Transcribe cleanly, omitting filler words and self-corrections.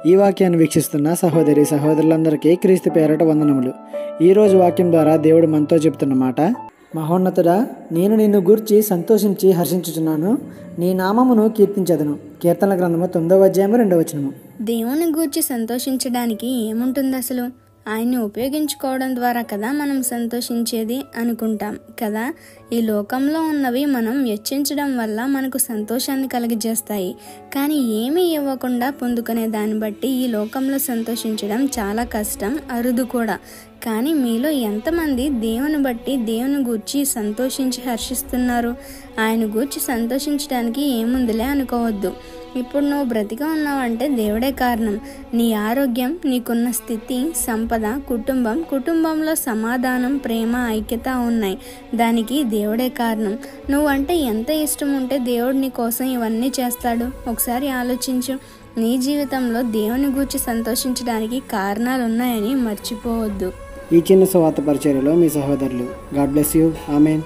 ఈ వాక్యాన్ని వీక్షిస్తున్న సహోదరి సహోదరులందరికీ క్రీస్తు పేరట వందనములు. ఈరోజు వాక్యం ద్వారా దేవుడు మనతో చెప్తున్న మాట: మహోన్నతుడా, నేను నిన్ను గూర్చి సంతోషించి హర్షించుచున్నాను, నీ నామమును కీర్తించెదను. కీర్తనల గ్రంథము 9వ అధ్యాయం 2వ వచనము. దేవుని గూర్చి సంతోషించడానికి ఏముంటుంది అసలు? ఆయన్ని ఉపయోగించుకోవడం ద్వారా కదా మనం సంతోషించేది అనుకుంటాం కదా. ఈ లోకంలో ఉన్నవి మనం వెచ్చించడం వల్ల మనకు సంతోషాన్ని కలిగజేస్తాయి. కానీ ఏమీ ఇవ్వకుండా పొందుకునే దాన్ని బట్టి ఈ లోకంలో సంతోషించడం చాలా కష్టం, అరుదు కూడా. కానీ మీలో ఎంతమంది దేవుని బట్టి దేవుని గూర్చి సంతోషించి హర్షిస్తున్నారు? ఆయన గూర్చి సంతోషించడానికి ఏముందిలే అనుకోవద్దు. ఇప్పుడు నువ్వు బ్రతిగా ఉన్నావంటే దేవుడే కారణం. నీ ఆరోగ్యం, నీకున్న స్థితి, సంపద, కుటుంబంలో సమాధానం, ప్రేమ, ఐక్యత ఉన్నాయి. దానికి దేవుడే కారణం. నువ్వంటే ఎంత ఇష్టం ఉంటే దేవుడు నీ కోసం ఇవన్నీ చేస్తాడు. ఒకసారి ఆలోచించు. నీ జీవితంలో దేవుని గూర్చి సంతోషించడానికి కారణాలు ఉన్నాయని మర్చిపోవద్దు. ఈ చిన్న సువార్త పరిచర్యలో మీ సహోదరులు. God bless you. ఆమేన్.